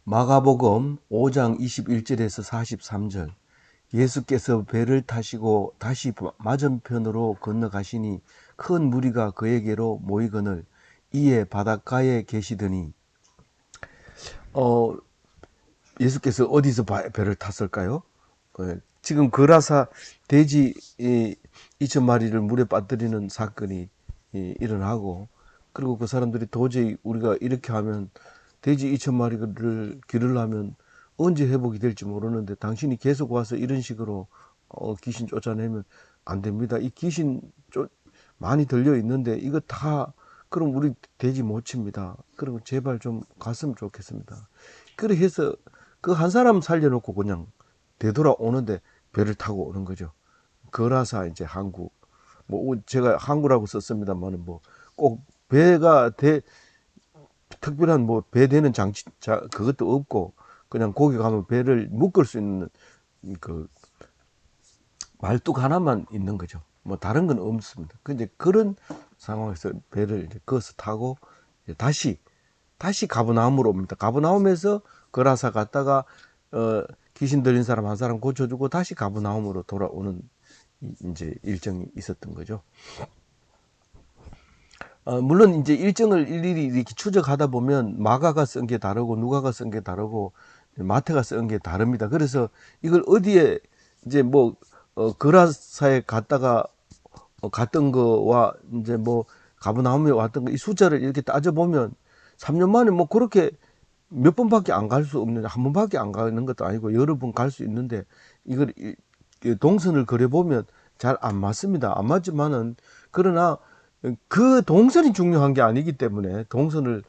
마가복음 5장 21절에서 43절. 예수께서 배를 타시고 다시 맞은편으로 건너가시니 큰 무리가 그에게로 모이거늘 이에 바닷가에 계시더니 예수께서 어디서 배를 탔을까요? 지금 그라사 돼지 2천 마리를 물에 빠뜨리는 사건이 일어나고, 그리고 그 사람들이 도저히 우리가 이렇게 하면 돼지 2천 마리를 기르려면 언제 회복이 될지 모르는데 당신이 계속 와서 이런 식으로 귀신 쫓아내면 안 됩니다. 이 귀신 많이 들려 있는데 이거 다 그럼 우리 돼지 못 칩니다. 그리고 제발 좀 갔으면 좋겠습니다. 그렇게 해서 그 한 사람 살려놓고 그냥 되돌아오는데 배를 타고 오는 거죠. 그라사 이제 항구. 뭐 제가 항구라고 썼습니다만은 뭐 꼭 배가 특별한 뭐 배 되는 장치 그것도 없고 그냥 거기 가면 배를 묶을 수 있는 그 말뚝 하나만 있는 거죠. 뭐 다른 건 없습니다. 근데 그런 상황에서 배를 이제 그어서 타고 이제 다시 가브나움으로 옵니다. 가브나움에서 그라사 갔다가 귀신 들린 사람 한 사람 고쳐주고 다시 가브나움으로 돌아오는 이제 일정이 있었던 거죠. 물론 이제 일정을 일일이 이렇게 추적하다 보면 마가가 쓴 게 다르고 누가가 쓴 게 다르고 마태가 쓴 게 다릅니다. 그래서 이걸 어디에 이제 뭐 그라사에 갔다가 갔던 거와 이제 뭐 가브나움에 왔던 거 이 숫자를 이렇게 따져 보면 3년 만에 뭐 그렇게 몇 번밖에 안 갈 수 없는, 한 번밖에 안 가는 것도 아니고 여러 번 갈 수 있는데 이걸 동선을 그려 보면 잘 안 맞습니다. 안 맞지만은 그러나 그 동선이 중요한 게 아니기 때문에 동선을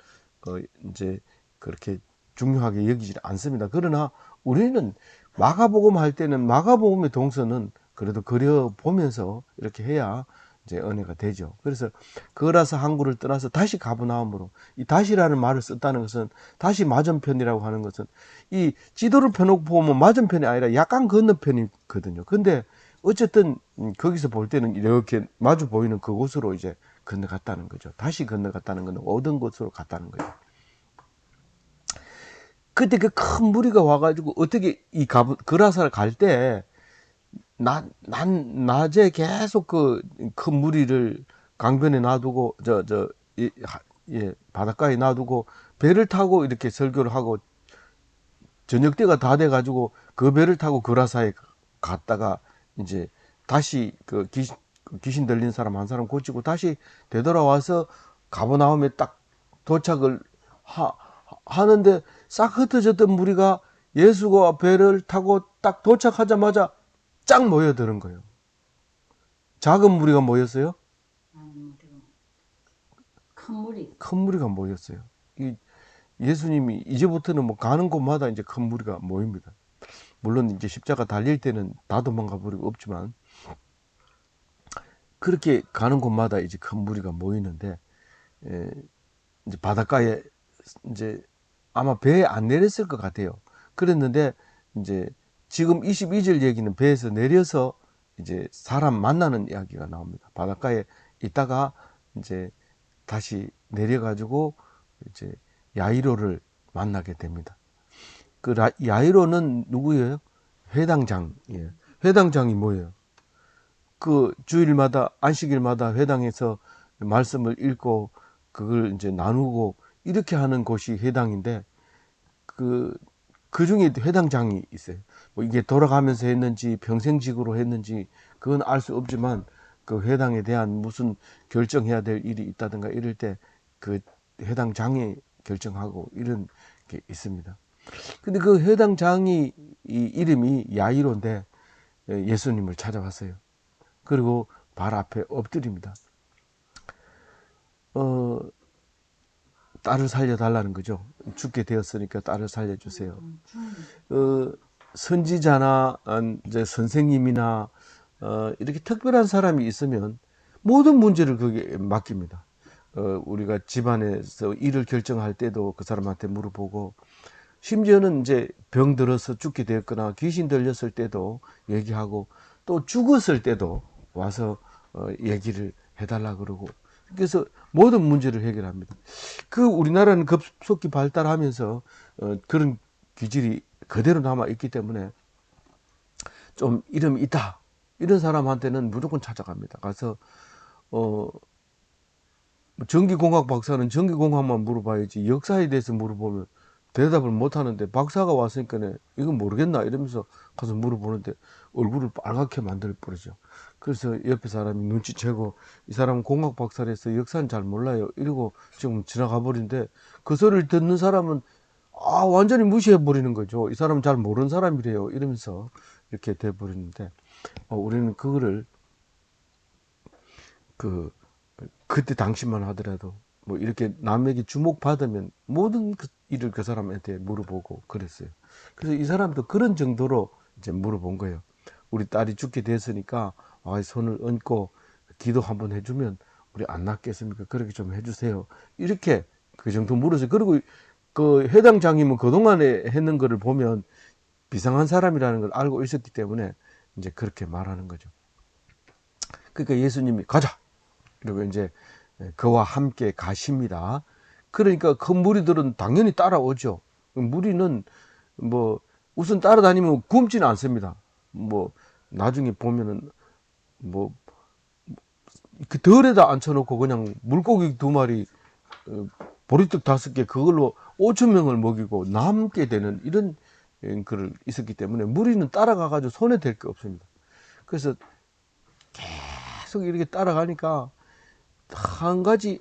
이제 그렇게 중요하게 여기지 않습니다. 그러나 우리는 마가복음 할 때는 마가복음의 동선은 그래도 그려 보면서 이렇게 해야 이제 은혜가 되죠. 그래서 그라서 항구를 떠나서 다시 가버나움으로, 이 다시라는 말을 썼다는 것은 다시 맞은편이라고 하는 것은 이 지도를 펴놓고 보면 맞은편이 아니라 약간 건너편이거든요. 근데 어쨌든 거기서 볼 때는 이렇게 마주 보이는 그곳으로 이제 건너갔다는 거죠. 다시 건너갔다는 건 어떤 곳으로 갔다는 거죠. 그때 그 큰 무리가 와가지고 어떻게 이 그라사를 갈 때 낮에 계속 그 큰 무리를 강변에 놔두고 예, 바닷가에 놔두고 배를 타고 이렇게 설교를 하고 저녁 때가 다 돼가지고 그 배를 타고 그라사에 갔다가 이제 다시 귀신 들린 사람 한 사람 고치고 다시 되돌아와서 가버나움에 딱 도착을 하는데 싹 흩어졌던 무리가 예수가 배를 타고 딱 도착하자마자 쫙 모여드는 거예요. 작은 무리가 모였어요? 큰 무리가 모였어요. 예수님이 이제부터는 뭐 가는 곳마다 이제 큰 무리가 모입니다. 물론 이제 십자가 달릴 때는 다 도망가 버리고 없지만 그렇게 가는 곳마다 이제 큰 무리가 모이는데 이제 바닷가에 이제 아마 배에 안 내렸을 것 같아요. 그랬는데 이제 지금 22절 얘기는 배에서 내려서 이제 사람 만나는 이야기가 나옵니다. 바닷가에 있다가 이제 다시 내려가지고 이제 야이로를 만나게 됩니다. 그 야이로는 누구예요? 회당장이에요. 회당장이 뭐예요? 그 주일마다 안식일마다 회당에서 말씀을 읽고 그걸 이제 나누고 이렇게 하는 곳이 회당인데 그 중에 회당장이 있어요. 뭐 이게 돌아가면서 했는지 평생직으로 했는지 그건 알 수 없지만 그 회당에 대한 무슨 결정해야 될 일이 있다든가 이럴 때 그 회당장이 결정하고 이런 게 있습니다. 근데 그 회당장이 이름이 야이로인데 예수님을 찾아왔어요. 그리고 발 앞에 엎드립니다. 어, 딸을 살려달라는 거죠. 죽게 되었으니까 딸을 살려주세요. 선지자나 이제 선생님이나 이렇게 특별한 사람이 있으면 모든 문제를 거기에 맡깁니다. 우리가 집안에서 일을 결정할 때도 그 사람한테 물어보고 심지어는 이제 병 들어서 죽게 되었거나 귀신 들렸을 때도 얘기하고 또 죽었을 때도 와서 얘기를 해달라 그러고 그래서 모든 문제를 해결합니다. 그 우리나라는 급속히 발달하면서 그런 기질이 그대로 남아 있기 때문에 좀 이름이 있다 이런 사람한테는 무조건 찾아갑니다. 가서 전기공학 박사는 전기공학만 물어봐야지 역사에 대해서 물어보면 대답을 못 하는데, 박사가 왔으니까 이건 모르겠나 이러면서 가서 물어보는데 얼굴을 빨갛게 만들 버리죠. 그래서 옆에 사람이 눈치채고 이 사람은 공학 박사라서 역사는 잘 몰라요 이러고 지금 지나가 버리는데, 그 소리를 듣는 사람은 완전히 무시해 버리는 거죠. 이 사람은 잘 모르는 사람이래요 이러면서 이렇게 돼 버리는데, 우리는 그거를 그때 당시만 하더라도 뭐 이렇게 남에게 주목받으면 모든 일을 그 사람한테 물어보고 그랬어요. 그래서 이 사람도 그런 정도로 이제 물어본 거예요. 우리 딸이 죽게 됐으니까 손을 얹고 기도 한번 해주면 우리 안 낫겠습니까? 그렇게 좀 해주세요. 이렇게 그 정도 물었어요. 그리고 그 해당 장님은 그동안에 했는 거를 보면 비상한 사람이라는 걸 알고 있었기 때문에 이제 그렇게 말하는 거죠. 그러니까 예수님이 가자! 그리고 이제 그와 함께 가십니다. 그러니까 그 무리들은 당연히 따라오죠. 무리는 뭐 우선 따라다니면 굶지는 않습니다. 뭐 나중에 보면은 뭐 그 덜에다 앉혀놓고 그냥 물고기 2마리, 보리떡 5개 그걸로 5천 명을 먹이고 남게 되는 이런 글을 있었기 때문에 무리는 따라가가지고 손에 댈 게 없습니다. 그래서 계속 이렇게 따라가니까 한 가지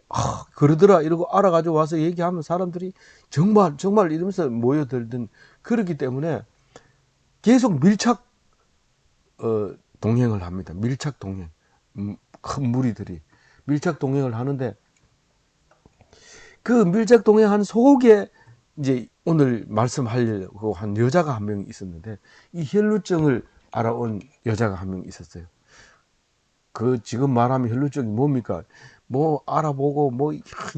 그러더라 이러고 알아가지고 와서 얘기하면 사람들이 정말 이러면서 모여들던, 그렇기 때문에 계속 밀착 동행을 합니다. 밀착 동행. 큰 무리들이 밀착 동행을 하는데, 그 밀착 동행한 속에 이제 오늘 말씀하려고 한 여자가 한 명 있었는데, 이 혈루증을 알아온 여자가 한 명 있었어요. 그 지금 말하면 혈루증이 뭡니까? 뭐 알아보고 뭐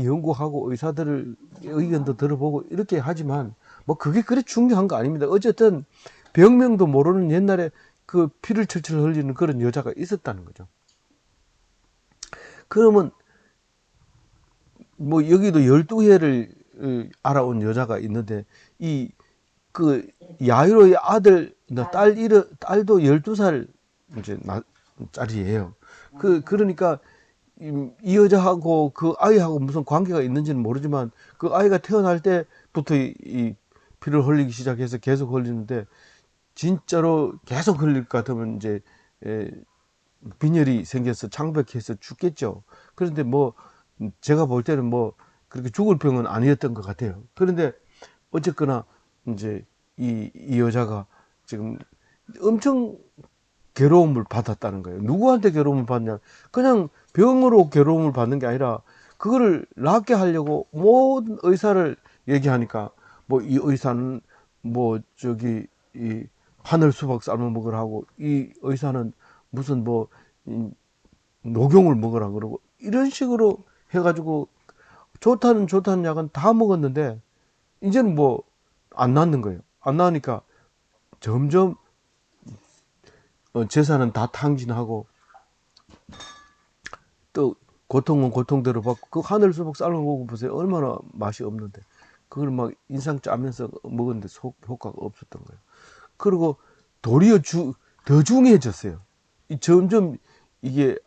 연구하고 의사들을 의견도 들어보고 이렇게 하지만 뭐 그게 그래 중요한 거 아닙니다. 어쨌든 병명도 모르는 옛날에 그 피를 철철 흘리는 그런 여자가 있었다는 거죠. 그러면 뭐 여기도 12해를 알아온 여자가 있는데, 이 그 야이로의 아들 딸도 12살 이제 짜리예요. 그러니까 이 여자하고 그 아이하고 무슨 관계가 있는지는 모르지만 그 아이가 태어날 때부터 이 피를 흘리기 시작해서 계속 흘리는데, 진짜로 계속 흘릴 것 같으면 이제 빈혈이 생겨서 창백해서 죽겠죠. 그런데 뭐 제가 볼 때는 뭐 그렇게 죽을 병은 아니었던 것 같아요. 그런데 어쨌거나 이제 이 여자가 지금 엄청 괴로움을 받았다는 거예요. 누구한테 괴로움을 받냐? 그냥 병으로 괴로움을 받는 게 아니라 그거를 낫게 하려고 모든 의사를 얘기하니까, 뭐 이 의사는 뭐 저기 이 하늘 수박 삶아 먹으라고, 이 의사는 무슨 뭐 녹용을 먹으라 그러고, 이런 식으로 해가지고 좋다는 약은 다 먹었는데 이제는 뭐 안 낫는 거예요. 안 나으니까 점점 재산은 다 탕진하고, 또 고통은 고통대로 받고, 그 하늘 수박 삶아 먹어보세요. 얼마나 맛이 없는데 그걸 막 인상 짜면서 먹었는데 효과가 없었던 거예요. 그리고 도리어 더 중해졌어요. 점점 이게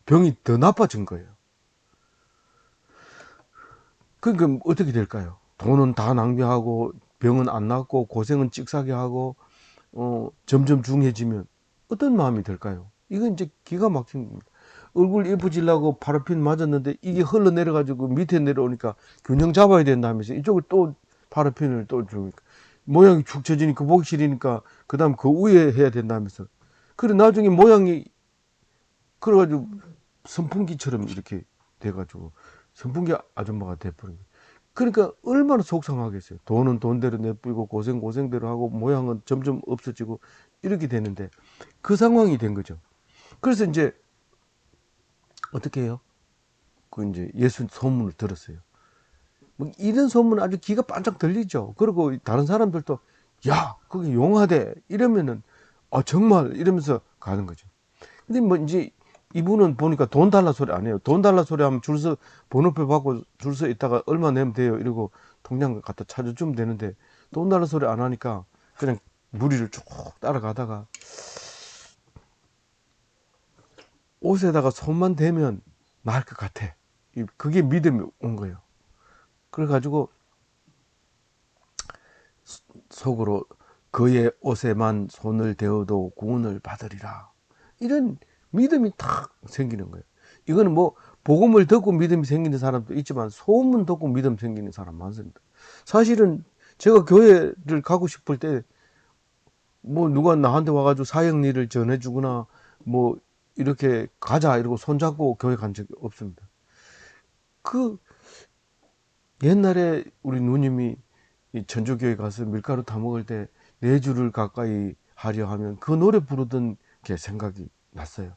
병이 더 나빠진 거예요. 그러니까 어떻게 될까요? 돈은 다 낭비하고 병은 안 낫고 고생은 찍사게 하고 점점 중해지면 어떤 마음이 들까요? 이건 이제 기가 막힌 겁니다. 얼굴 예뻐지려고 파라핀 맞았는데 이게 흘러내려가지고 밑에 내려오니까 균형 잡아야 된다면서 이쪽을 또 파라핀을 또 주니까 모양이 축 처지니까 보기 싫으니까 그 다음 그 위에 해야 된다면서. 그래 나중에 모양이 그래가지고 선풍기처럼 이렇게 돼가지고 선풍기 아줌마가 돼버린 거예요. 그러니까 얼마나 속상하겠어요. 돈은 돈대로 내뿌리고 고생대로 하고 모양은 점점 없어지고 이렇게 되는데 그 상황이 된 거죠. 그래서 이제 어떻게 해요? 그 이제 예수 소문을 들었어요. 뭐 이런 소문 아주 귀가 반짝 들리죠. 그리고 다른 사람들도 야, 그게 용하대 이러면은 정말 이러면서 가는 거죠. 근데 뭐 이제 이분은 보니까 돈 달라 소리 안 해요. 돈 달라 소리 하면 번호표 받고 줄 서 있다가 얼마 내면 돼요. 이러고 통장 갖다 찾아주면 되는데 돈 달라 소리 안 하니까 그냥 무리를 쭉 따라가다가 옷에다가 손만 대면 나을 것 같아. 그게 믿음이 온 거예요. 그래가지고 속으로 그의 옷에만 손을 대어도 구원을 받으리라. 이런 믿음이 탁 생기는 거예요. 이거는 뭐 복음을 듣고 믿음이 생기는 사람도 있지만 소문 듣고 믿음 생기는 사람 많습니다. 사실은 제가 교회를 가고 싶을 때 뭐 누가 나한테 와가지고 사역 일을 전해주거나 뭐 이렇게 가자 이러고 손잡고 교회 간 적이 없습니다. 그 옛날에 우리 누님이 이 전주교회 가서 밀가루 타 먹을 때 4주를 가까이 하려 하면 그 노래 부르던 게 생각이 났어요.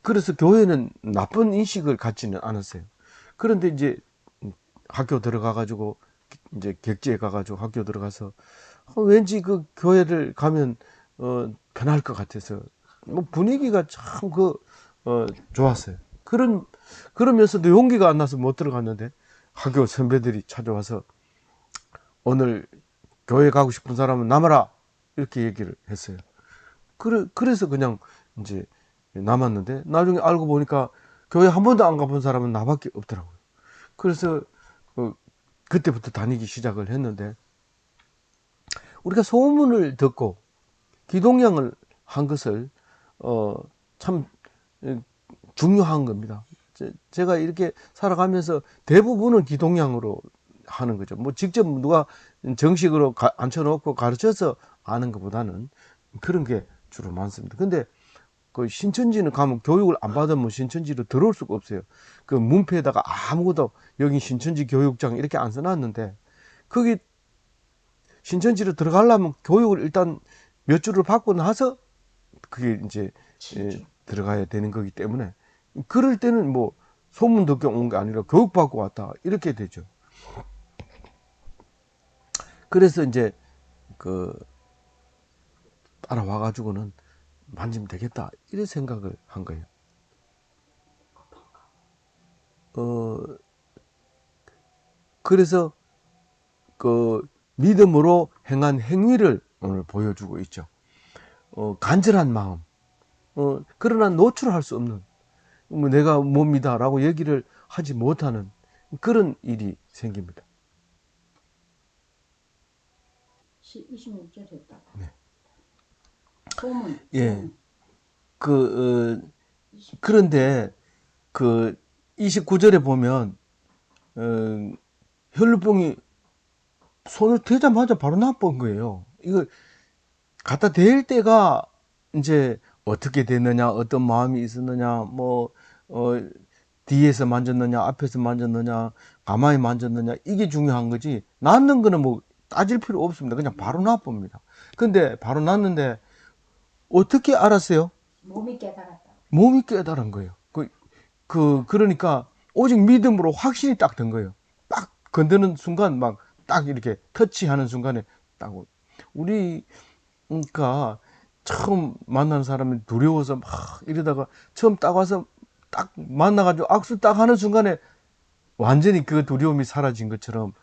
그래서 교회는 나쁜 인식을 갖지는 않았어요. 그런데 이제 학교 들어가가지고 이제 객지에 가가지고 학교 들어가서 왠지 그 교회를 가면 편할 것 같아서 뭐 분위기가 참 좋았어요. 그러면서도 용기가 안 나서 못 들어갔는데 학교 선배들이 찾아와서 오늘 교회 가고 싶은 사람은 남아라 이렇게 얘기를 했어요. 그래서 그냥 이제 남았는데 나중에 알고 보니까 교회 한 번도 안 가본 사람은 나밖에 없더라고요. 그래서 그때부터 다니기 시작을 했는데 우리가 소문을 듣고 기동량을 한 것을 참 중요한 겁니다. 제가 이렇게 살아가면서 대부분은 기동량으로 하는 거죠. 뭐 직접 누가 정식으로 앉혀놓고 가르쳐서 아는 것보다는 그런 게 주로 많습니다. 근데 그 신천지는 가면 교육을 안 받으면 신천지로 들어올 수가 없어요. 그 문패에다가 아무것도 여기 신천지 교육장 이렇게 안 써놨는데 거기 신천지로 들어가려면 교육을 일단 몇 주를 받고 나서 그게 이제 들어가야 되는 거기 때문에 그럴 때는 뭐 소문 듣고 온 게 아니라 교육받고 왔다 이렇게 되죠. 그래서 이제 따라와 가지고는 만지면 되겠다 이런 생각을 한 거예요. 그래서 믿음으로 행한 행위를 오늘 보여주고 있죠. 간절한 마음. 그러나 노출할 수 없는 뭐 내가 뭡니다라고 얘기를 하지 못하는 그런 일이 생깁니다. 26절 했다가. 네. 소문. 예. 그런데 29절에 보면 혈루병이 손을 대자마자 바로 나쁜 거예요. 이거 갖다 댈 때가 이제 어떻게 됐느냐, 어떤 마음이 있었느냐, 뒤에서 만졌느냐, 앞에서 만졌느냐, 가만히 만졌느냐, 이게 중요한 거지. 낫는 거는 뭐 따질 필요 없습니다. 그냥 바로 나쁩니다. 근데 바로 났는데 어떻게 알았어요? 몸이 깨달았다. 몸이 깨달은 거예요. 그러니까 오직 믿음으로 확신이 딱 된 거예요. 딱 건드는 순간 막 딱 이렇게 터치하는 순간에 딱 우리 그러니까 처음 만난 사람이 두려워서 막 이러다가 처음 딱 와서 딱 만나가지고 악수 딱 하는 순간에 완전히 그 두려움이 사라진 것처럼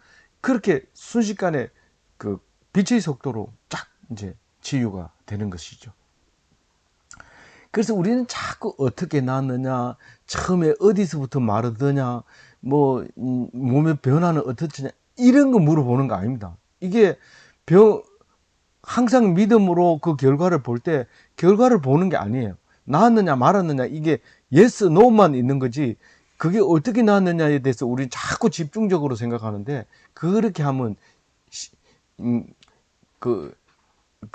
그렇게 순식간에 그 빛의 속도로 쫙 이제 치유가 되는 것이죠. 그래서 우리는 자꾸 어떻게 나았느냐, 처음에 어디서부터 마르더냐, 몸의 변화는 어떻느냐, 이런 거 물어보는 거 아닙니다. 이게 항상 믿음으로 그 결과를 볼 때, 결과를 보는 게 아니에요. 나았느냐, 말았느냐, 이게 yes, no만 있는 거지, 그게 어떻게 나았느냐에 대해서 우리는 자꾸 집중적으로 생각하는데, 그렇게 하면,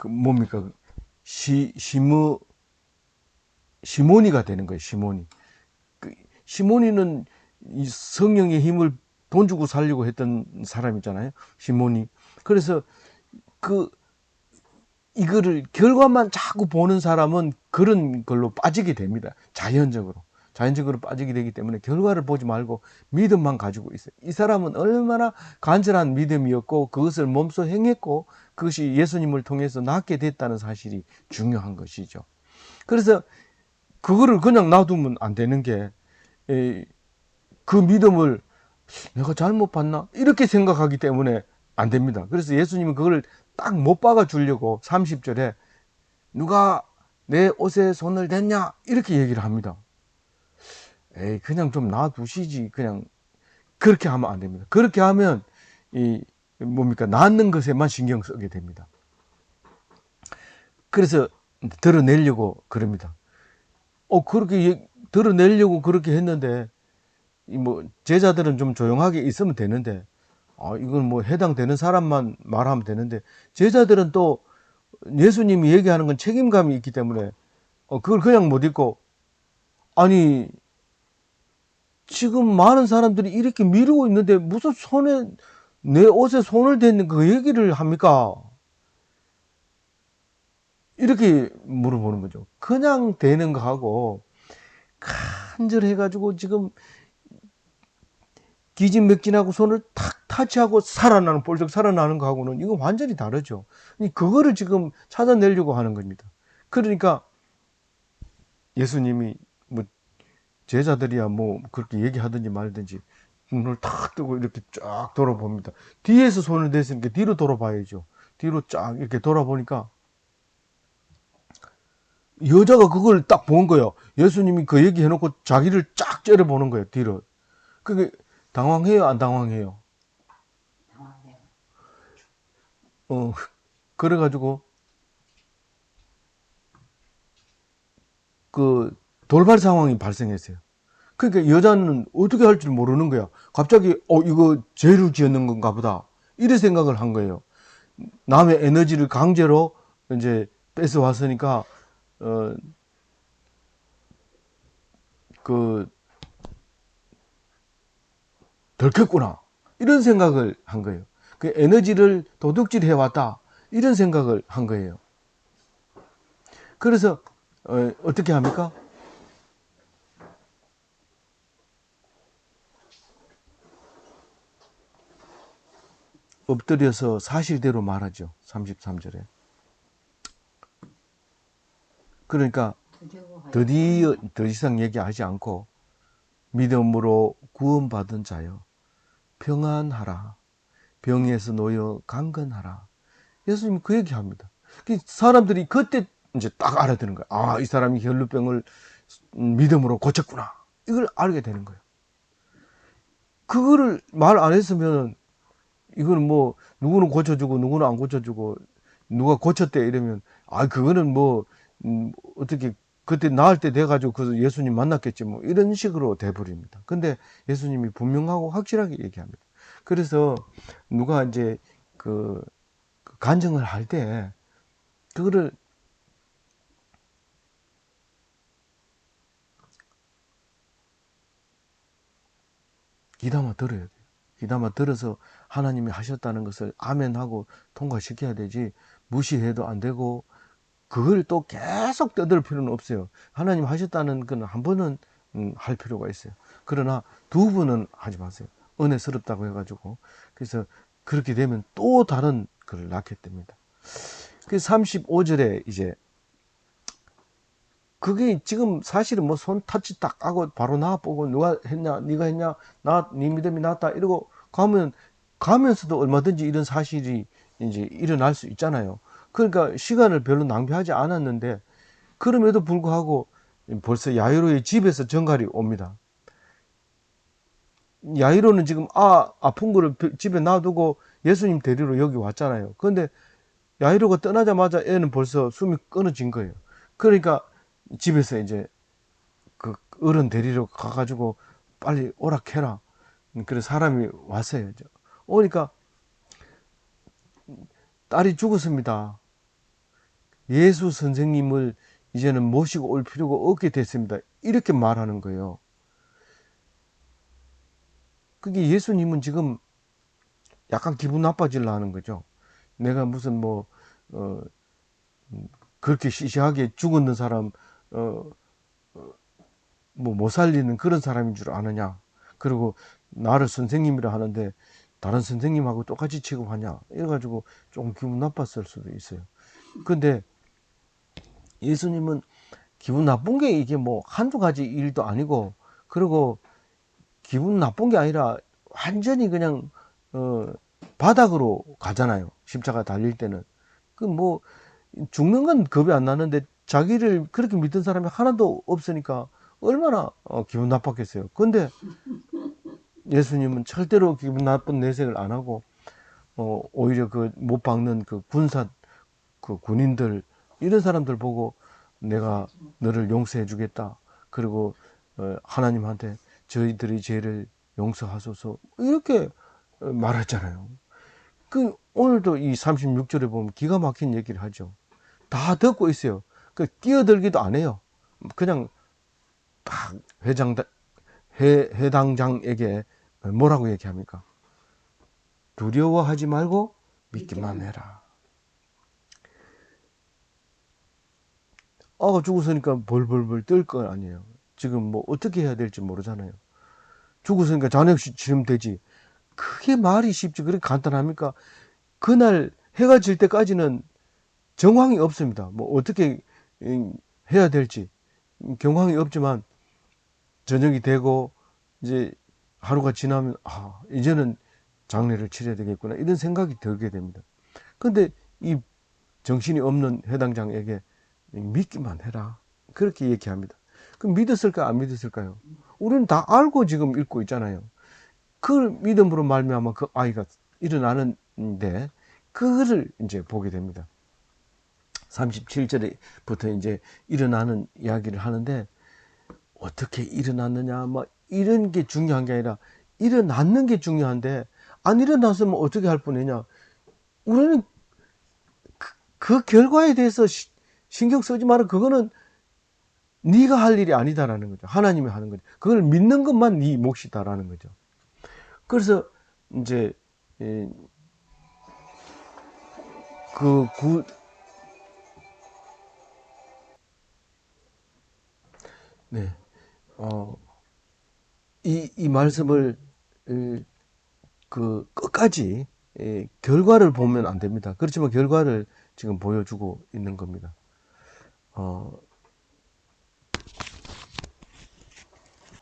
뭡니까, 시모니가 되는 거예요. 시모니는 이 성령의 힘을 돈 주고 살려고 했던 사람이잖아요. 시모니. 그래서 이거를 결과만 자꾸 보는 사람은 그런 걸로 빠지게 됩니다. 자연적으로 빠지게 되기 때문에 결과를 보지 말고 믿음만 가지고 있어요. 이 사람은 얼마나 간절한 믿음이었고 그것을 몸소 행했고 그것이 예수님을 통해서 낫게 됐다는 사실이 중요한 것이죠. 그래서 그거를 그냥 놔두면 안 되는 게, 그 믿음을 내가 잘못 봤나? 이렇게 생각하기 때문에 안 됩니다. 그래서 예수님은 그걸 딱 못 박아 주려고 30절에 누가 내 옷에 손을 댔냐? 이렇게 얘기를 합니다. 에이, 그냥 좀 놔두시지. 그냥 그렇게 하면 안 됩니다. 그렇게 하면 이 뭡니까? 낫는 것에만 신경 쓰게 됩니다. 그래서 드러내려고 그럽니다. 그렇게 드러내려고 그렇게 했는데 뭐 제자들은 좀 조용하게 있으면 되는데, 이건 뭐 해당되는 사람만 말하면 되는데, 제자들은 또 예수님이 얘기하는 건 책임감이 있기 때문에 그걸 그냥 못 읽고, 아니 지금 많은 사람들이 이렇게 미루고 있는데 무슨 내 옷에 손을 대는 그 얘기를 합니까? 이렇게 물어보는 거죠. 그냥 대는 거하고 간절해가지고 지금 기진맥진하고 손을 탁 타치하고 살아나는, 볼적 살아나는 거하고는 이거 완전히 다르죠. 그거를 지금 찾아내려고 하는 겁니다. 그러니까 예수님이 뭐 제자들이야 뭐 그렇게 얘기하든지 말든지 눈을 탁 뜨고 이렇게 쫙 돌아봅니다. 뒤에서 손을 댔으니까 뒤로 돌아봐야죠. 뒤로 쫙 이렇게 돌아보니까 여자가 그걸 딱 본 거예요. 예수님이 그 얘기 해놓고 자기를 쫙 째려보는 거예요. 뒤로. 그게 당황해요, 안 당황해요? 당황해요. 그래가지고 그 돌발 상황이 발생했어요. 그러니까 여자는 어떻게 할 줄 모르는 거야. 갑자기 이거 죄를 지었는 건가 보다, 이런 생각을 한 거예요. 남의 에너지를 강제로 이제 뺏어 왔으니까 그 덜켰구나, 이런 생각을 한 거예요. 그 에너지를 도둑질 해왔다, 이런 생각을 한 거예요. 그래서 어떻게 합니까? 엎드려서 사실대로 말하죠. 33절에. 그러니까 드디어 더 이상 얘기하지 않고 믿음으로 구원받은 자여 평안하라, 병에서 놓여 강건하라. 예수님이 그 얘기합니다. 사람들이 그때 이제 딱 알아듣는 거예요. 이 사람이 혈루병을 믿음으로 고쳤구나, 이걸 알게 되는 거예요. 그거를 말 안 했으면 이거는 뭐 누구는 고쳐주고 누구는 안 고쳐주고, 누가 고쳤대 이러면 그거는 뭐 어떻게 그때 나을 때 돼가지고 그 예수님 만났겠지 뭐, 이런 식으로 돼버립니다. 근데 예수님이 분명하고 확실하게 얘기합니다. 그래서 누가 이제 그 간증을 할 때 그거를 귀담아 들어야 돼요. 귀담아 들어서 하나님이 하셨다는 것을 아멘하고 통과시켜야 되지, 무시해도 안 되고 그걸 또 계속 떠들 필요는 없어요. 하나님 하셨다는 건 한 번은 할 필요가 있어요. 그러나 두 번은 하지 마세요. 은혜스럽다고 해가지고. 그래서 그렇게 되면 또 다른 글을 낳게 됩니다. 그 35절에 이제 그게 지금 사실은 뭐 손 타치 딱 하고 바로 나와보고 누가 했냐, 네가 했냐, 네 믿음이 낫다 이러고 가면서도 얼마든지 이런 사실이 이제 일어날 수 있잖아요. 그러니까 시간을 별로 낭비하지 않았는데, 그럼에도 불구하고 벌써 야이로의 집에서 전갈이 옵니다. 야이로는 지금 아픈 거를 집에 놔두고 예수님 데리러 여기 왔잖아요. 그런데 야이로가 떠나자마자 애는 벌써 숨이 끊어진 거예요. 그러니까 집에서 이제 그 어른 데리러 가가지고 빨리 오락해라. 그래서 사람이 왔어요. 오니까 딸이 죽었습니다. 예수 선생님을 이제는 모시고 올 필요가 없게 됐습니다. 이렇게 말하는 거예요. 그게 예수님은 지금 약간 기분 나빠지려 하는 거죠. 내가 무슨 그렇게 시시하게 죽었는 사람, 못 살리는 그런 사람인 줄 아느냐. 그리고 나를 선생님이라 하는데 다른 선생님하고 똑같이 취급하냐. 이래가지고 좀 기분 나빴을 수도 있어요. 근데 예수님은 기분 나쁜 게 이게 뭐 한두 가지 일도 아니고, 그리고 기분 나쁜 게 아니라 완전히 그냥 바닥으로 가잖아요. 십자가 달릴 때는. 그 뭐 죽는 건 겁이 안 나는데 자기를 그렇게 믿던 사람이 하나도 없으니까 얼마나 기분 나빴겠어요. 근데 예수님은 절대로 기분 나쁜 내색을 안 하고 오히려 그 못 박는 그 군사 그 군인들 이런 사람들 보고 내가 너를 용서해 주겠다. 그리고 하나님한테 저희들이 죄를 용서하소서 이렇게 말했잖아요. 그 오늘도 이 36절에 보면 기가 막힌 얘기를 하죠. 다 듣고 있어요. 그 끼어들기도 안 해요. 그냥 딱 해당장에게 뭐라고 얘기합니까? 두려워하지 말고 믿기만 해라. 죽었으니까 벌벌벌 떨 건 아니에요. 지금 뭐 어떻게 해야 될지 모르잖아요. 죽었으니까 잔액 치르면 되지. 그게 말이 쉽지 그렇게 간단합니까? 그날 해가 질 때까지는 정황이 없습니다. 뭐 어떻게 해야 될지 경황이 없지만 저녁이 되고 이제 하루가 지나면 이제는 장례를 치러야 되겠구나 이런 생각이 들게 됩니다. 근데 이 정신이 없는 해당장에게 믿기만 해라 그렇게 얘기합니다. 그럼 믿었을까 안 믿었을까요? 우리는 다 알고 지금 읽고 있잖아요. 그 믿음으로 말미암아 그 아이가 일어나는데 그거를 이제 보게 됩니다. 37절부터 이제 일어나는 이야기를 하는데 어떻게 일어났느냐 뭐 이런 게 중요한 게 아니라 일어났는 게 중요한데 안 일어났으면 어떻게 할 뻔했냐. 우리는 그 결과에 대해서 신경 쓰지 마라. 그거는 네가 할 일이 아니다라는 거죠. 하나님이 하는 거죠. 그걸 믿는 것만 네 몫이다라는 거죠. 그래서 이제 네, 이 말씀을 그 끝까지 결과를 보면 안 됩니다. 그렇지만 결과를 지금 보여주고 있는 겁니다.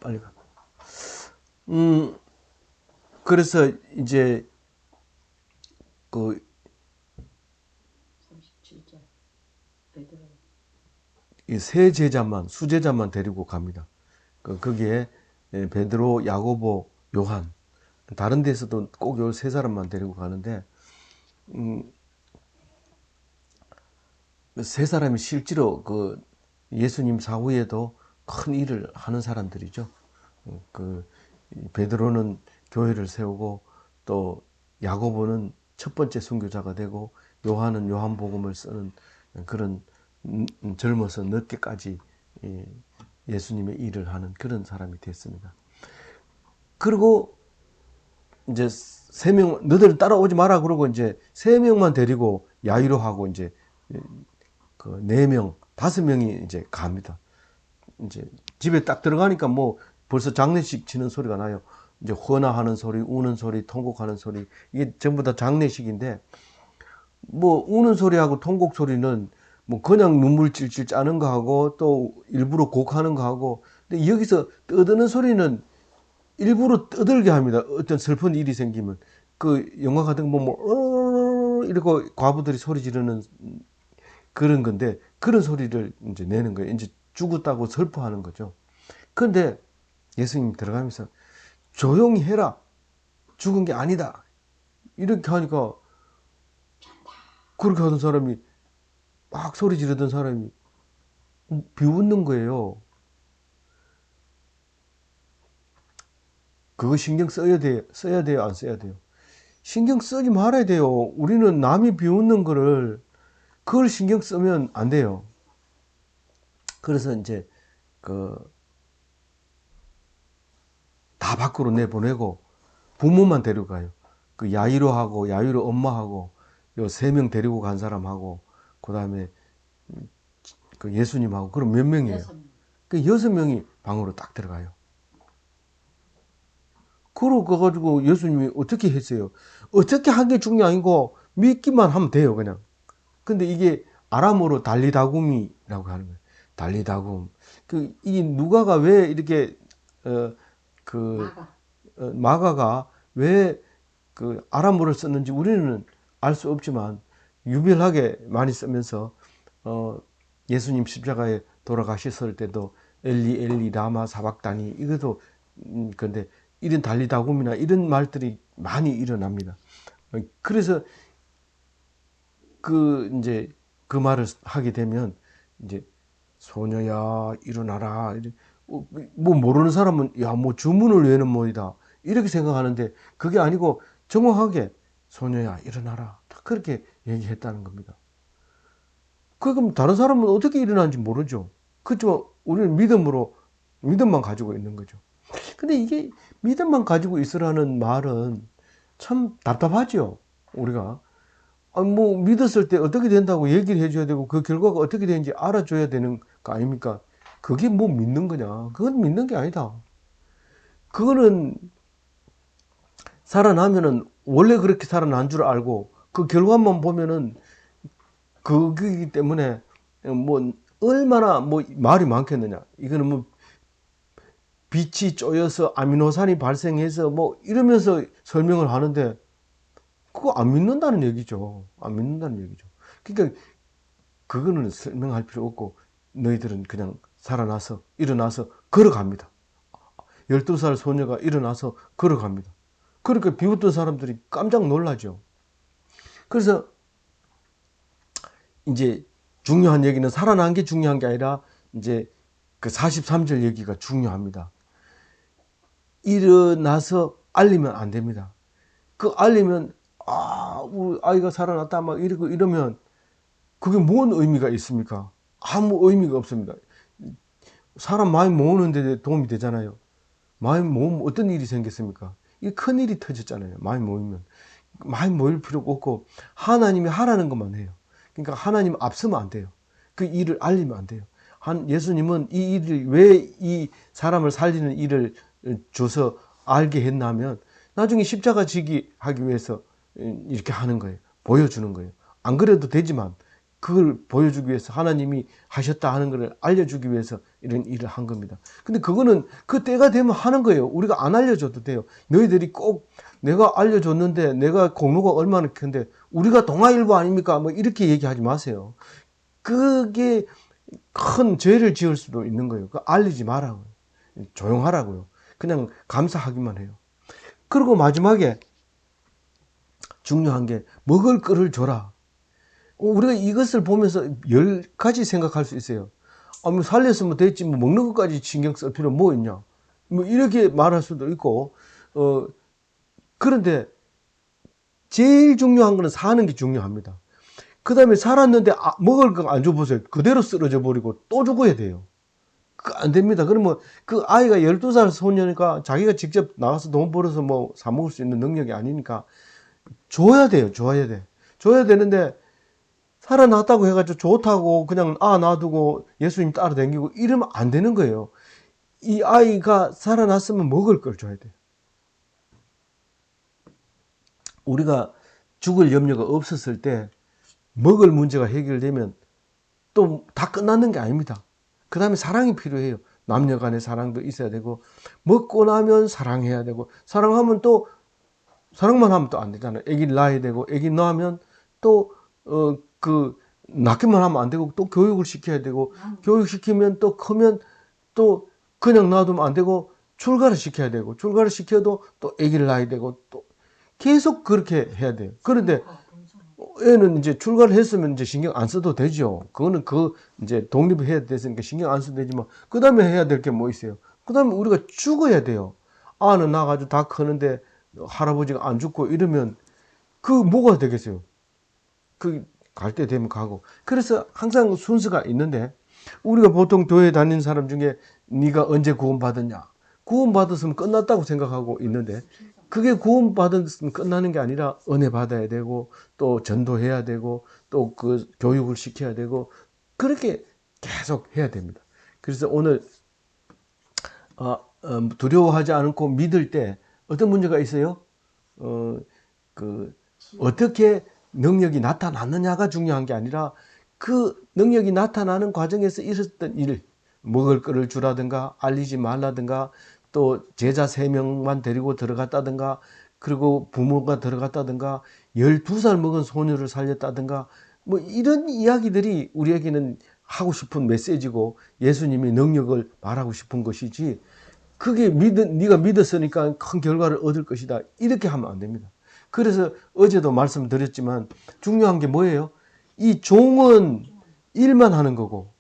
빨리 가. 그래서 이제 그 37절 베드로 이 세 제자만 수제자만 데리고 갑니다. 거기에 베드로, 야고보, 요한 다른 데서도 꼭 요 세 사람만 데리고 가는데 세 사람이 실제로 그 예수님 사후에도 큰 일을 하는 사람들이죠. 그 베드로는 교회를 세우고 또 야고보는 첫 번째 선교자가 되고 요한은 요한복음을 쓰는 그런 젊어서 늦게까지 예수님의 일을 하는 그런 사람이 됐습니다. 그리고 이제 세 명 너희들 따라오지 마라 그러고 이제 세 명만 데리고 야이로하고 이제 그 네 명, 다섯 명이 이제 갑니다. 이제 집에 딱 들어가니까 뭐 벌써 장례식 치는 소리가 나요. 이제 헌화하는 소리, 우는 소리, 통곡하는 소리 이게 전부 다 장례식인데 뭐 우는 소리하고 통곡 소리는 뭐 그냥 눈물 찔찔 짜는 거 하고 또 일부러 곡하는 거 하고 근데 여기서 떠드는 소리는 일부러 떠들게 합니다. 어떤 슬픈 일이 생기면 그 영화 같은 거 보면 이러고 과부들이 소리 지르는 그런 건데 그런 소리를 이제 내는 거예요. 이제 죽었다고 슬퍼하는 거죠. 그런데 예수님 들어가면서 조용히 해라. 죽은 게 아니다. 이렇게 하니까 그렇게 하던 사람이 막 소리 지르던 사람이 비웃는 거예요. 그거 신경 써야 돼요? 안 써야 돼요? 신경 쓰지 말아야 돼요. 우리는 남이 비웃는 거를 그걸 신경 쓰면 안 돼요. 그래서 이제 다 밖으로 내보내고 부모만 데려가요. 그 야이로 엄마하고 요 세 명 데리고 간 사람하고 그다음에 그 예수님하고 그럼 몇 명이에요? 그 6명이 방으로 딱 들어가요. 그러고 가가지고 예수님이 어떻게 했어요? 어떻게 한 게 중요한 거 믿기만 하면 돼요, 그냥. 근데 이게 아람어로 달리다구미라고 하는 거예요. 달리다굼. 이 누가가 왜 이렇게 그 마가. 마가가 왜 그 아람어를 썼는지 우리는 알 수 없지만 유별하게 많이 쓰면서 예수님 십자가에 돌아가셨을 때도 엘리 엘리 라마 사박다니 이것도 근데 이런 달리다굼이나 이런 말들이 많이 일어납니다. 그래서 이제 그 말을 하게 되면 이제 소녀야 일어나라. 뭐 모르는 사람은 야 뭐 주문을 외는 뭐이다 이렇게 생각하는데 그게 아니고 정확하게 소녀야 일어나라 딱 그렇게 얘기했다는 겁니다. 그럼 다른 사람은 어떻게 일어나는지 모르죠. 그렇지만 우리는 믿음만 가지고 있는 거죠. 근데 이게 믿음만 가지고 있으라는 말은 참 답답하죠. 우리가 뭐 믿었을 때 어떻게 된다고 얘기를 해줘야 되고 그 결과가 어떻게 되는지 알아줘야 되는 거 아닙니까? 그게 뭐 믿는 거냐? 그건 믿는 게 아니다. 그거는 살아나면은 원래 그렇게 살아난 줄 알고 그 결과만 보면은 그거기 때문에 뭐 얼마나 뭐 말이 많겠느냐. 이거는 뭐 빛이 쪼여서 아미노산이 발생해서 뭐 이러면서 설명을 하는데 그거 안 믿는다는 얘기죠. 안 믿는다는 얘기죠. 그러니까 그거는 설명할 필요 없고 너희들은 그냥 살아나서 일어나서 걸어갑니다. 12살 소녀가 일어나서 걸어갑니다. 그러니까 비웃던 사람들이 깜짝 놀라죠. 그래서 이제 중요한 얘기는 살아난 게 중요한 게 아니라 이제 그 43절 얘기가 중요합니다. 일어나서 알리면 안 됩니다. 그 알리면 우리 아이가 살아났다 막 이러고 이러면 그게 뭔 의미가 있습니까? 아무 의미가 없습니다. 사람 많이 모으는 데 도움이 되잖아요. 많이 모으면 어떤 일이 생겼습니까? 이 큰 일이 터졌잖아요. 많이 모이면. 많이 모일 필요가 없고 하나님이 하라는 것만 해요. 그러니까 하나님 앞서면 안 돼요. 그 일을 알리면 안 돼요. 예수님은 이 일을 왜 이 사람을 살리는 일을 줘서 알게 했냐면 나중에 십자가 지기 하기 위해서 이렇게 하는 거예요. 보여주는 거예요. 안 그래도 되지만 그걸 보여주기 위해서 하나님이 하셨다 하는 것을 알려주기 위해서 이런 일을 한 겁니다. 근데 그거는 그 때가 되면 하는 거예요. 우리가 안 알려줘도 돼요. 너희들이 꼭 내가 알려줬는데 내가 공로가 얼마나 큰데 우리가 동아일보 아닙니까? 뭐 이렇게 얘기하지 마세요. 그게 큰 죄를 지을 수도 있는 거예요. 그 알리지 말라고요. 조용하라고요. 그냥 감사하기만 해요. 그리고 마지막에 중요한 게 먹을 거를 줘라. 우리가 이것을 보면서 10가지 생각할 수 있어요. 뭐 살렸으면 됐지, 뭐 먹는 것까지 신경 쓸 필요 뭐 있냐. 뭐 이렇게 말할 수도 있고, 그런데 제일 중요한 거는 사는 게 중요합니다. 그 다음에 살았는데 먹을 거 안 줘보세요. 그대로 쓰러져 버리고 또 죽어야 돼요. 안 됩니다. 그러면 그 아이가 12살 소녀니까 자기가 직접 나가서 돈 벌어서 뭐 사먹을 수 있는 능력이 아니니까 줘야 돼요. 줘야 돼. 줘야 되는데 살아났다고 해가지고 좋다고 그냥 놔두고 예수님 따라다니고 이러면 안 되는 거예요. 이 아이가 살아났으면 먹을 걸 줘야 돼요. 우리가 죽을 염려가 없었을 때 먹을 문제가 해결되면 또 다 끝나는 게 아닙니다. 그 다음에 사랑이 필요해요. 남녀 간의 사랑도 있어야 되고 먹고 나면 사랑해야 되고 사랑하면 또 사랑만 하면 또 안 되잖아요. 애기를 낳아야 되고 애기 낳으면 또 낳기만 하면 안 되고 또 교육을 시켜야 되고 교육시키면 또 크면 또 그냥 놔두면 안 되고 출가를 시켜야 되고 출가를 시켜도 또 애기를 낳아야 되고 또 계속 그렇게 해야 돼요. 그런데 애는 이제 출가를 했으면 이제 신경 안 써도 되죠. 그거는 이제 독립해야 됐으니까 신경 안 써도 되지만 그 다음에 해야 될 게 뭐 있어요? 그 다음에 우리가 죽어야 돼요. 아는 나가지고 다 크는데 할아버지가 안 죽고 이러면 그 뭐가 되겠어요? 갈 때 되면 가고. 그래서 항상 순서가 있는데 우리가 보통 교회 다니는 사람 중에 네가 언제 구원받았냐? 구원받았으면 끝났다고 생각하고 있는데 그게 구원받았으면 끝나는 게 아니라 은혜 받아야 되고 또 전도해야 되고 또 그 교육을 시켜야 되고 그렇게 계속 해야 됩니다. 그래서 오늘 두려워하지 않고 믿을 때 어떤 문제가 있어요? 어떻게 능력이 나타났느냐가 중요한 게 아니라 그 능력이 나타나는 과정에서 있었던 일, 먹을 거를 주라든가 알리지 말라든가 또 제자 3명만 데리고 들어갔다든가 그리고 부모가 들어갔다든가 12살 먹은 소녀를 살렸다든가 뭐 이런 이야기들이 우리에게는 하고 싶은 메시지고 예수님이 능력을 말하고 싶은 것이지 그게 네가 믿었으니까 큰 결과를 얻을 것이다 이렇게 하면 안 됩니다. 그래서 어제도 말씀드렸지만 중요한 게 뭐예요? 이 종은 일만 하는 거고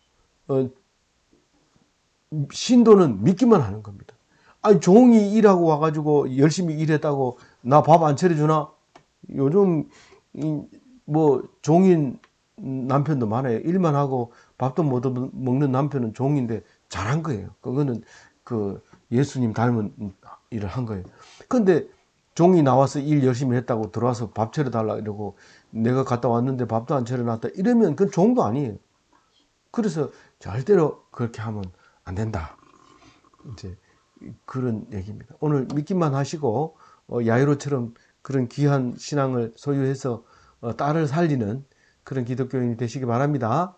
신도는 믿기만 하는 겁니다. 아니 종이 일하고 와가지고 열심히 일했다고 나 밥 안 차려주나? 요즘 뭐 종인 남편도 많아요. 일만 하고 밥도 못 먹는 남편은 종인데 잘한 거예요. 그거는 그 예수님 닮은 일을 한 거예요. 근데 종이 나와서 일 열심히 했다고 들어와서 밥 차려달라 이러고 내가 갔다 왔는데 밥도 안 차려놨다 이러면 그건 종도 아니에요. 그래서 절대로 그렇게 하면 안 된다. 이제 그런 얘기입니다. 오늘 믿기만 하시고 야이로처럼 그런 귀한 신앙을 소유해서 딸을 살리는 그런 기독교인이 되시기 바랍니다.